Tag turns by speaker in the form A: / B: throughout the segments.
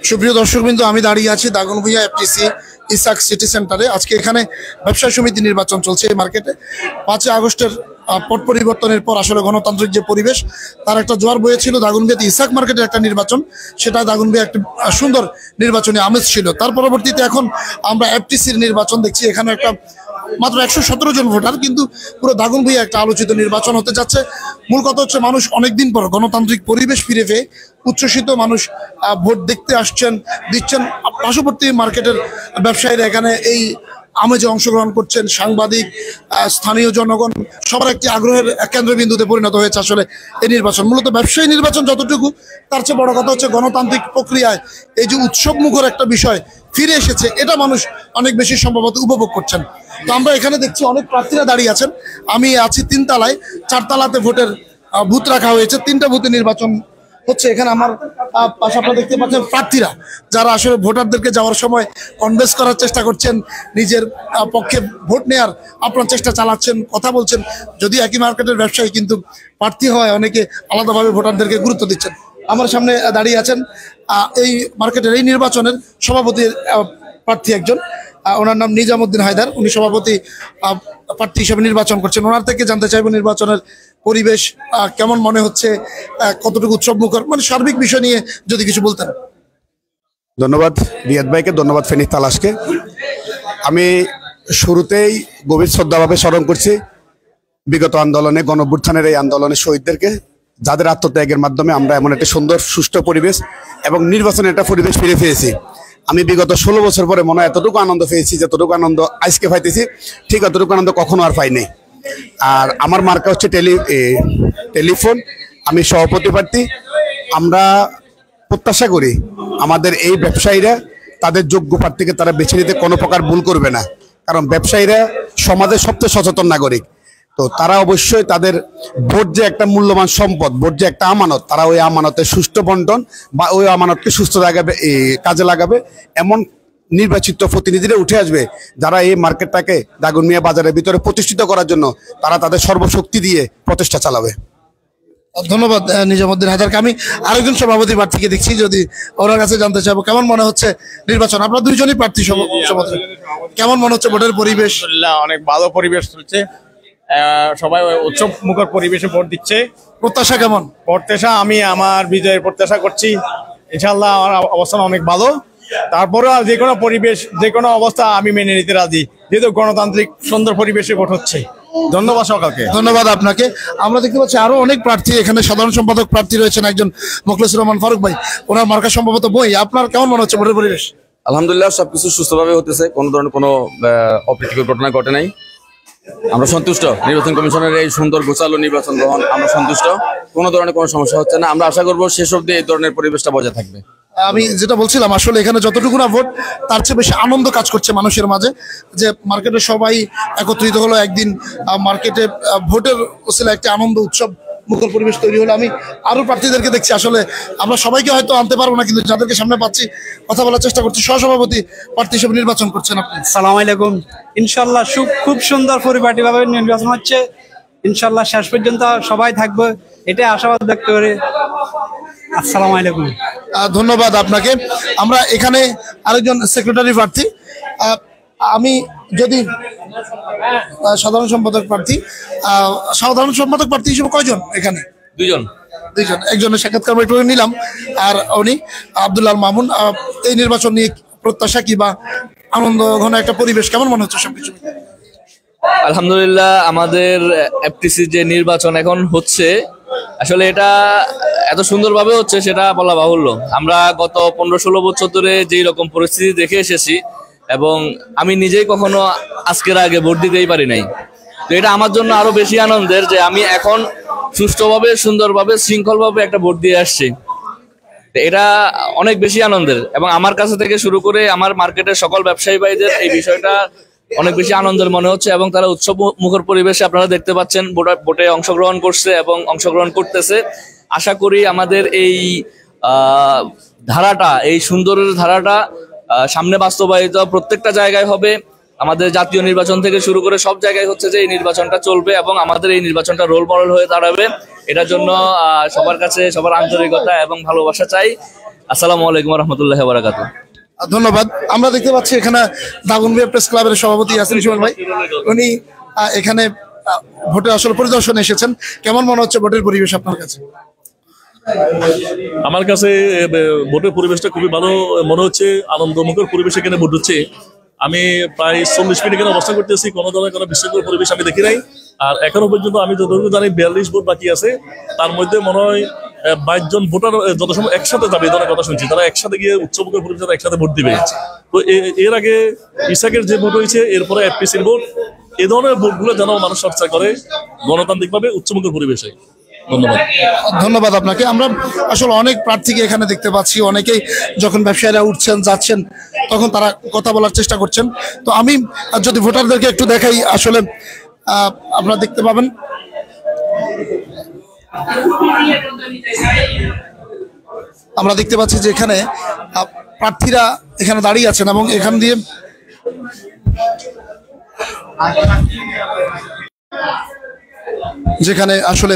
A: সুপ্রিয় দর্শকবৃন্দ, আমি দাঁড়িয়ে আছি দাগনভূঞা এফটিসি ইসাক সিটি সেন্টারে। আজকে এখানে ব্যবসায়ী সমিতি নির্বাচন চলছে এই মার্কেটে। 5 আগস্টের পট পরিবর্তনের পর আসলে গণতান্ত্রিক যে পরিবেশ তার একটা জোয়ার বয়েছিল। দাগনভূঞাতে ইসাক মার্কেটের একটা নির্বাচন, সেটা দাগনভূঞা একটা সুন্দর নির্বাচনী আমেজ ছিল। তার পরবর্তীতে এখন আমরা এফটিসির নির্বাচন দেখছি। এখানে একটা মাত্র 117 জন ভোটার, কিন্তু পুরো দাগনভূঞা একটা আলোচিত নির্বাচন হতে যাচ্ছে। মূল কথা হচ্ছে মানুষ অনেকদিন পর গণতান্ত্রিক পরিবেশ ফিরে পেয়ে উচ্ছ্বসিত। মানুষ ভোট দেখতে আসছেন, দিচ্ছেন। পার্শ্ববর্তী মার্কেটের ব্যবসায়ীরা এখানে এই আমেজে অংশগ্রহণ করছেন। সাংবাদিক, স্থানীয় জনগণ সবার একটি আগ্রহের কেন্দ্রবিন্দুতে পরিণত হয়েছে আসলে এই নির্বাচন। মূলত ব্যবসায়ী নির্বাচন যতটুকু, তার চেয়ে বড় কথা হচ্ছে গণতান্ত্রিক প্রক্রিয়ায় এই যে উৎসব মুখর একটা বিষয় ফিরে এসেছে, এটা মানুষ অনেক বেশি সম্ভবত উপভোগ করছেন। তো আমরা এখানে দেখছি অনেক প্রার্থীরা দাঁড়িয়ে আছেন। আমি আছি 3 তলায়, 4 তলাতে ভোটের বুথ রাখা হয়েছে। 3টা বুথে নির্বাচন হচ্ছে। এখানে আমার পাশে আপনারা দেখতে পাচ্ছেন প্রার্থীরা যারা আসলে ভোটারদেরকে যাওয়ার সময় কনভিন্স করার চেষ্টা করছেন, নিজের পক্ষে ভোট নেয়ার আপনার চেষ্টা চালাচ্ছেন, কথা বলছেন। যদি একই মার্কেটের ব্যবসায়ী, কিন্তু প্রার্থী হয় অনেকে আলাদাভাবে ভোটারদেরকে গুরুত্ব দিচ্ছেন। আমার সামনে দাঁড়িয়ে আছেন এই মার্কেটের এই নির্বাচনের সভাপতি প্রার্থী একজন, ওনার নাম নিজামুদ্দিন হায়দার। উনি সভাপতি প্রার্থী হিসেবে নির্বাচন করছেন। ওনার থেকে জানতে চাইব নির্বাচনের পরিবেশ কেমন মনে হচ্ছে, কতটুকু উৎসব মুখর, মানে সার্বিক বিষয় নিয়ে যদি কিছু বলতেন।
B: ধন্যবাদ রিয়াদ ভাইকে, ধন্যবাদ ফেনী তালাশকে। আমি শুরুতেই গভীর শ্রদ্ধাভাবে স্মরণ করছি বিগত আন্দোলনে, গণঅভ্যুত্থানের এই আন্দোলনের শহীদদেরকে, যাদের আত্মত্যাগের মাধ্যমে আমরা এমন একটা সুন্দর সুষ্ঠু পরিবেশ এবং নির্বাচনের একটা পরিবেশ ফিরে পেয়েছি। আমি বিগত 16 বছর পরে মনে হয় এতটুকু আনন্দ পেয়েছি, যতটুকু আনন্দ আজকে পাইতেছি ঠিক অতটুকু আনন্দ কখনো আর পাইনি। আর আমার মার্কা হচ্ছে টেলিফোন। আমি সভাপতি প্রার্থী। আমরা প্রত্যাশা করি আমাদের এই ব্যবসায়ীরা তাদের যোগ্য প্রার্থীকে তারা বেছে নিতে কোনো প্রকার ভুল করবে না, কারণ ব্যবসায়ীরা সমাজের সবচেয়ে সচেতন নাগরিক। তো তারা অবশ্যই তাদের ভোট যে একটা মূল্যবান সম্পদ, ভোট যে একটা আমানত, তারা ওই আমানতের সুষ্ঠু বন্টন বা ওই আমানতকে সুস্থ কাজে লাগাবে এমন নির্বাচিত প্রতিনিধিরা উঠে আসবে, যারা এই মার্কেটটাকে দাগনমিয়া বাজারের ভিতরে প্রতিষ্ঠিত করার জন্য তারা তাদের সর্বশক্তি দিয়ে প্রচেষ্টা চালাবে।
A: ধন্যবাদ নিজামুদ্দিন হায়দারকে। আমি আরেকজন সভাপতি প্রার্থীকে দেখছি, যদি ওনার কাছে জানতে চাইবো কেমন মনে হচ্ছে নির্বাচন। আপনারা দুইজনই প্রার্থী সভাপতি, কেমন মনে হচ্ছে ভোটের পরিবেশ?
C: অনেক ভালো পরিবেশ চলছে, সবাই উৎসব মুখর পরিবেশে ভোট দিচ্ছে।
A: প্রত্যাশা কেমন?
C: প্রত্যাশা, আমি আমার বিজয়ের প্রত্যাশা করছি। ইনশাল্লাহ আমার অবস্থান অনেক ভালো। তারপরে যে কোনো পরিবেশ, যে কোনো অবস্থা আমি মেনে নিতে রাজি, যেহেতু গণতান্ত্রিক সুন্দর পরিবেশে ভোট হচ্ছে। ধন্যবাদ সকালকে।
A: ধন্যবাদ আপনাকে। আমরা দেখতে পাচ্ছি আরো অনেক প্রার্থী এখানে। সাধারণ সম্পাদক প্রার্থী রয়েছেন একজন, মোখলেসুর রহমান ফারুক ভাই। ওনার মার্কা সম্ভবত বই। আপনার কেমন মনে হচ্ছে ভোটের পরিবেশ?
D: আলহামদুলিল্লাহ, সবকিছু সুস্থভাবে হতেছে, কোনো ধরনের কোনো অপ্রীতিকর ঘটনা ঘটে নাই। আমরা সন্তুষ্ট। নির্বাচন কমিশনের এই সুন্দর গোছালো নির্বাচন গ্রহণ আমরা সন্তুষ্ট। কোনো ধরনের কোনো সমস্যা হচ্ছে না। আমরা আশা করবো শেষ অবধি এই ধরনের পরিবেশটা বজায় থাকবে।
A: আমি যেটা বলছিলাম, আসলে এখানে যতটুকু না ভোট, তার চেয়ে বেশি আনন্দ কাজ করছে মানুষের মাঝে, যে মার্কেটে সবাই একত্রিত হলো একদিন। মার্কেটে ভোটের ওসিলা একটা আনন্দ উৎসব মুখর পরিবেশ তৈরি হলো। আমি আরো প্রার্থীদেরকে দেখছি। আসলে আমরা সবাইকে হয়তো আনতে পারবো না, কিন্তু যাদেরকে সামনে পাচ্ছি কথা বলার চেষ্টা করছি। সহসভাপতি প্রার্থী হিসেবে নির্বাচন করছেন আপনি।
E: সালাম আলাইকুম। ইনশাল্লাহ খুব সুন্দর পরিপাটিভাবে নির্বাচন হচ্ছে। ইনশাল্লাহ শেষ পর্যন্ত সবাই থাকবে, এটাই আশাবাদ ব্যক্ত করে। আসসালামু আলাইকুম।
A: ধন্যবাদ আপনাকে। আমরা এখানে আরেকজন সেক্রেটারি প্রার্থী। আমি যদি সাধারণ সম্পাদক প্রার্থী হিসেবে কয়জন এখানে?
D: দুইজন।
A: একজনের সাক্ষাৎকার একটু নিলাম। আর উনি আব্দুল্লাহ মামুন। এই নির্বাচন নিয়ে প্রত্যাশা কি বা আনন্দ ঘন একটা পরিবেশ কেমন মনে হচ্ছে সবকিছু?
F: আলহামদুলিল্লাহ, আমাদের এফটিসি যে নির্বাচন এখন হচ্ছে, আসলে এটা এত সুন্দরভাবে হচ্ছে সেটা বলা বাহুল্য। আমরা গত 15-16 বছর ধরে যেই রকম পরিস্থিতি দেখে এসেছি, এবং আমি নিজেই কখনো আজকের আগে ভোট দিতেই পারি নাই। তো এটা আমার জন্য আরো বেশি আনন্দের যে আমি এখন সুষ্ঠুভাবে, সুন্দরভাবে, শৃঙ্খলভাবে একটা ভোট দিয়ে আসছি। এটা অনেক বেশি আনন্দের, এবং আমার কাছে থেকে শুরু করে আমার মার্কেটের সকল ব্যবসায়ী ভাইদের এই বিষয়টা অনেক বেশি আনন্দের মনে হচ্ছে, এবং তারা উৎসব মুখর পরিবেশে আপনারা দেখতে পাচ্ছেন ভোটে অংশগ্রহণ করছে এবং অংশগ্রহণ করতেছে। আশা করি আমাদের এই ধারাটা, এই সুন্দরের ধারাটা সামনে বাস্তবায়িত প্রত্যেকটা জায়গায় হবে। আমাদের জাতীয় নির্বাচন থেকে শুরু করে সব জায়গায় হচ্ছে যে এই নির্বাচনটা চলবে, এবং আমাদের এই নির্বাচনটা রোল মডেল হয়ে দাঁড়াবে। এটার জন্য সবার কাছে সবার আন্তরিকতা এবং ভালোবাসা চাই। আসসালামু আলাইকুম রহমতুল্লাহ বারাকাত।
A: ধন্যবাদ। আমরা দেখতে পাচ্ছি এখানে দাগনভূঞা প্রেস ক্লাবের সভাপতি ইয়াসিন সুমন ভাই, উনি এখানে ভোটে আসলে পরিদর্শনে এসেছেন। কেমন মনে হচ্ছে ভোটের পরিবেশ আপনার কাছে?
G: আমার কাছে ভোটের পরিবেশটা খুবই ভালো মনে হচ্ছে, আনন্দমুখর পরিবেশ এখানে ভোট হচ্ছে। আমি প্রায় 40 মিনিট এখানে অবস্থান করতেছি, কোনো ধরনের কোনো বিশৃঙ্খল পরিবেশ আমি দেখি নাই। আর এখনো পর্যন্ত আমি যতটুকু জানি 42 ভোট বাকি আছে, তার মধ্যে মনে হয় 22 জন ভোটার যত সময় একসাথে যাবে এই ধরনের কথা শুনছি, তারা একসাথে গিয়ে উচ্চমুখর পরিবেশে একসাথে ভোট দিবে। তো এর আগে ইসাকের যে ভোট হয়েছে, এরপরে এফপিসির ভোট, এই ধরনের ভোটগুলো যেন মানুষ চর্চা করে গণতান্ত্রিকভাবে উচ্চমুখর পরিবেশে। ধন্যবাদ।
A: ধন্যবাদ আপনাকে। আমরা আসলে অনেক প্রার্থীকে এখানে দেখতে পাচ্ছি, অনেকেই যখন ব্যবসায়ীরা উঠছেন যাচ্ছেন তখন তারা কথা বলার চেষ্টা করছেন। তো আমি যদি ভোটারদেরকে একটু দেখাই, আসলে আপনারা দেখতে পাবেন আমরা দেখতে পাচ্ছি যে এখানে প্রার্থীরা এখানে দাঁড়িয়ে আছেন এবং এখান দিয়ে যেখানে আসলে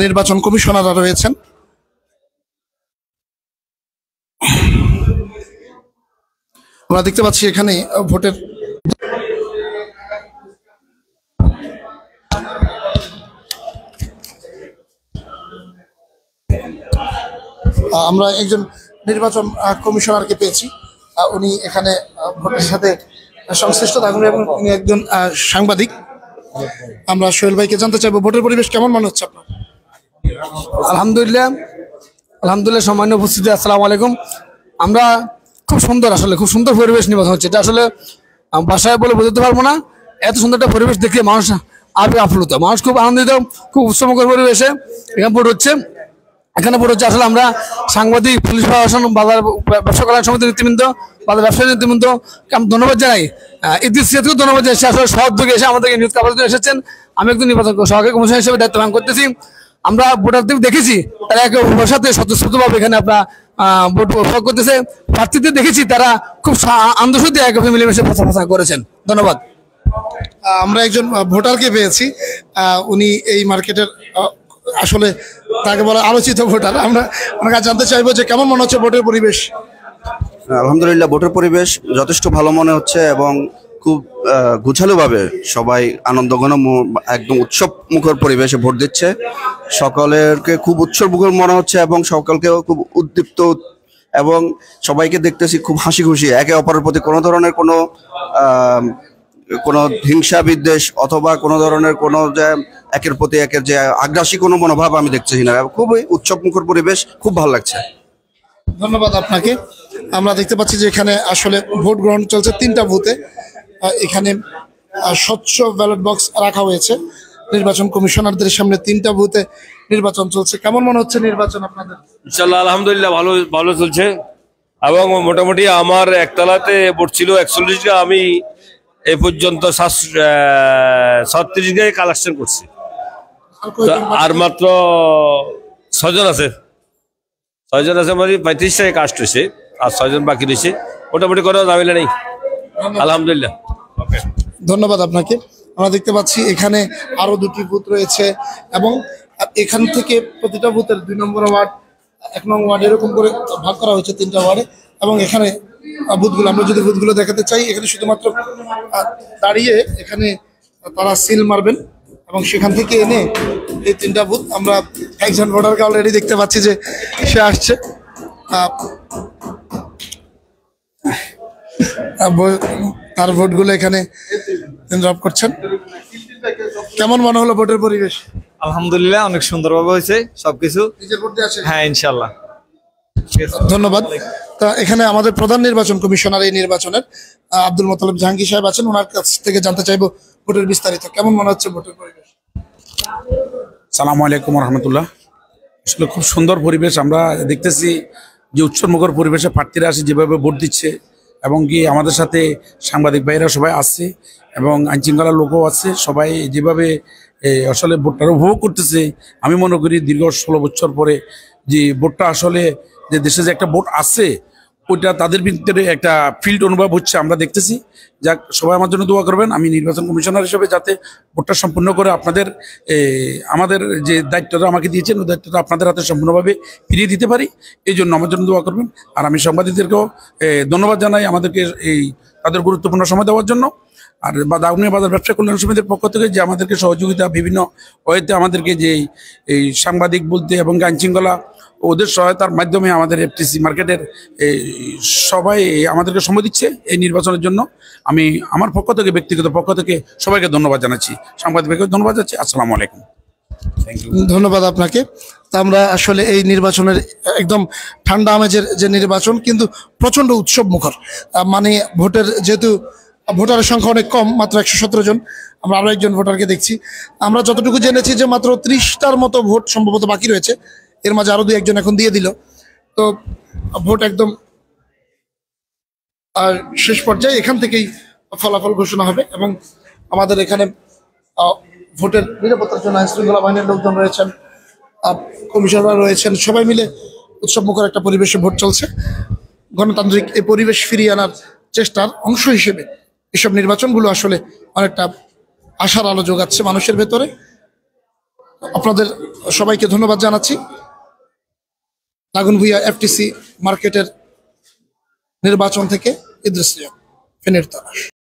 A: নির্বাচন কমিশনাররা রয়েছেন। আমরা দেখতে পাচ্ছি এখানে ভোটের আমরা একজন নির্বাচন কমিশনারকে পেয়েছি, উনি এখানে ভোটের সাথে সংশ্লিষ্ট থাকুন এবং উনি একজন সাংবাদিক। আমরা সোহেল ভাইকে জানতে চাইবো ভোটের পরিবেশ কেমন মনে হচ্ছে আপনার?
H: আলহামদুলিল্লাহ, আলহামদুলিল্লাহ। সম্মান্য উপস্থিতি, আসসালামু আলাইকুম। আমরা খুব সুন্দর, আসলে খুব সুন্দর পরিবেশ নির্বাচন হচ্ছে। এটা আসলে বাসায় বলে বোঝাতে পারবো না, এত সুন্দর একটা পরিবেশ দেখে মানুষ আবেগ আপ্লুত, মানুষ খুব আনন্দিত, খুব উৎসবমুখর পরিবেশে এখানে ভোট হচ্ছে। এখানে ভোট হচ্ছে আসলে আমরা সাংবাদিক, পুলিশ প্রশাসন, বাজার ব্যবসা কল্যাণ সমিতির নেতৃবৃন্দ, বাজার ব্যবসায়ী নেতৃবৃন্দ আমি ধন্যবাদ জানাই। ইতিহাসকেও ধন্যবাদ জানাই, সে আসলে সহযোগে এসে আমাদেরকে নিউজ কাভারের জন্য এসেছেন। আমি একজন নির্বাচন সহকারী কমিশনার হিসেবে দায়িত্ব পালন করতেছি। আমরা ভোটারদের দেখেছি তারা একে অপরের সাথে স্বতঃস্ফূর্তভাবে এখানে আপনার ভোট প্রয়োগ করতেছে। প্রার্থীদের দেখেছি তারা খুব আন্তর্জাতিক একে অপরে মিলেমিশে ফাঁসা করেছেন। ধন্যবাদ।
A: আমরা একজন ভোটারকে পেয়েছি, উনি এই মার্কেটের আসলে তাকে বলা আলোচিত ভোটার। আমরা ওনার কাছে জানতে চাইবো যে কেমন মনে হচ্ছে ভোটের পরিবেশ?
I: আলহামদুলিল্লাহ, ভোটের পরিবেশ যথেষ্ট ভালো মনে হচ্ছে এবং খুব গুছালোভাবে সবাই আনন্দঘন একদম উৎসব মুখর পরিবেশে ভোট দিচ্ছে। সকলেরকে খুব উৎসব মুখর মনে হচ্ছে এবং সকলকেও খুব উদ্দীপ্ত এবং সবাইকে দেখতেছি খুব হাসি খুশি, একে অপরের প্রতি কোনো ধরনের কোনো হিংসা বিদ্বেষ অথবা কোনো ধরনের কোনো যে একের প্রতি একের যে আগ্রাসী কোনো মনোভাব আমি দেখতেছি না। খুবই উৎসব মুখর পরিবেশ, খুব ভালো লাগছে।
A: ধন্যবাদ আপনাকে। আমরা দেখতে পাচ্ছি যে এখানে আসলে ভোট গ্রহণ চলছে 3টা বুথে। এখানে স্বচ্ছ ব্যালট বক্স রাখা হয়েছে নির্বাচন কমিশনারদের সামনে। 3টা বুথে নির্বাচন চলছে। কেমন মনে হচ্ছে নির্বাচন আপনাদের?
J: ইনশাআল্লাহ আলহামদুলিল্লাহ ভালো ভালো চলছে এবং মোটামুটি আমার একতলাতে ভোট ছিল 41টা, আমি এই পর্যন্ত 37 গায়ে কালেকশন করছি। আর মাত্র 6 জন আছে, 6 জন আছে মানে 35টায় কাস্ট হয়েছে আর 6 জন বাকি রয়েছে। মোটামুটি কোনো ঝামেলা নেই, আলহামদুলিল্লাহ।
A: ধন্যবাদ আপনাকে। আমরা দেখতে পাচ্ছি এখানে আরো 2টি বুথ রয়েছে এবং এখান থেকে প্রতিটা বুথের 2 নম্বর ওয়ার্ড, 1 নং ওয়ার্ড এরকম করে ভাগ করা হয়েছে 3টা ওয়ার্ডে। এবং এখানে বুথগুলো আমরা যদি বুথগুলো দেখাতে চাই, এখানে শুধুমাত্র দাঁড়িয়ে এখানে তারা সিল মারবেন এবং সেখান থেকে এনে এই 3টা বুথ আমরা একজন ভোটারকে অলরেডি দেখতে পাচ্ছি যে সে আসছে। তার ভোটগুলো এখানে ড্রপ করছেন। কেমন মনে হলো ভোটের পরিবেশ?
E: আলহামদুলিল্লাহ, অনেক সুন্দরভাবে হয়েছে সবকিছু।
A: নিজের ভোট দিয়ে আসে?
E: হ্যাঁ, ইনশাল্লাহ।
A: ধন্যবাদ। তা এখানে আমাদের প্রধান নির্বাচন কমিশনার এই নির্বাচনের আব্দুল মোতালেব জাহাঙ্গীর সাহেব আছেন, ওনার কাছ থেকে জানতে চাইবো ভোটের বিস্তারিত। কেমন মনে হচ্ছে ভোটের পরিবেশ?
K: সালামু আলাইকুম রহমতুল্লাহ। আসলে খুব সুন্দর পরিবেশ আমরা দেখতেছি, যে উৎসবমুখর পরিবেশে প্রার্থীরা আসে যেভাবে ভোট দিচ্ছে এবং কি আমাদের সাথে সাংবাদিক ভাইরা সবাই আসছে এবং আইনশৃঙ্খলার লোকও আছে, সবাই যেভাবে আসলে ভোটটা উপভোগ করতেছে। আমি মনে করি দীর্ঘ 16 বছর পরে যে ভোটটা আসলে যে দেশে যে একটা ভোট আছে, ওইটা তাদের ভিতরে একটা ফিল্ড অনুভব হচ্ছে, আমরা দেখতেছি। যাক, সবাই আমার জন্য দোয়া করবেন, আমি নির্বাচন কমিশনার হিসেবে যাতে ভোটটা সম্পূর্ণ করে আপনাদের আমাদের যে দায়িত্বটা আমাকে দিয়েছেন ওই দায়িত্বটা আপনাদের হাতে সম্পূর্ণভাবে ফিরিয়ে দিতে পারি, এই জন্য আমার জন্য দোয়া করবেন। আর আমি সাংবাদিকদেরকেও ধন্যবাদ জানাই আমাদেরকে তাদের গুরুত্বপূর্ণ সময় দেওয়ার জন্য। আর দাগনভূঞা বাজার ব্যবসা কল্যাণ সমিতির পক্ষ থেকে যে আমাদেরকে সহযোগিতা বিভিন্ন ওয়েতে আমাদেরকে যে এই সাংবাদিক বলতে এবং আইনশৃঙ্খলা ওদের সহায়তার মাধ্যমে আমাদের এফটিসি মার্কেটের সবাই আমাদেরকে সময় দিচ্ছে এই নির্বাচনের জন্য। আমি আমার পক্ষ থেকে, ব্যক্তিগত পক্ষ থেকে সবাইকে ধন্যবাদ জানাচ্ছি, সাংবাদিকদেরকে ধন্যবাদ জানাচ্ছি। আসসালামু আলাইকুম।
A: ধন্যবাদ আপনাকে। তা আমরা আসলে এই নির্বাচনের একদম ঠান্ডা আমেজের যে নির্বাচন, কিন্তু প্রচণ্ড উৎসব মুখর। মানে ভোটের যেহেতু ভোটারের সংখ্যা অনেক কম, মাত্র 117 জন, আমরা আরও একজন ভোটারকে দেখছি। আমরা যতটুকু জেনেছি যে মাত্র 30টার মতো ভোট সম্ভবত বাকি রয়েছে, এর মাঝে আরও 2-1 এখন দিয়ে দিল। তো ভোট একদম শেষ পর্যায়ে, এখান থেকেই ফলাফল ঘোষণা হবে। এবং আমাদের এখানে ভোটের নিরাপত্তার জন্য আইনশৃঙ্খলা বাহিনীর লোকজন রয়েছেন, কমিশনার রয়েছেন, সবাই মিলে উৎসবমুখর একটা পরিবেশে ভোট চলছে। গণতান্ত্রিক এই পরিবেশ ফিরিয়ে আনার চেষ্টার অংশ হিসেবে এসব নির্বাচনগুলো আসলে অনেকটা আশার আলো যোগাচ্ছে মানুষের ভেতরে। আপনাদের সবাইকে ধন্যবাদ জানাচ্ছি। দাগনভূঞা এফটিসি মার্কেটের নির্বাচন থেকে ইদ্রিস রিয়াদ, ফেনীর তারাশ।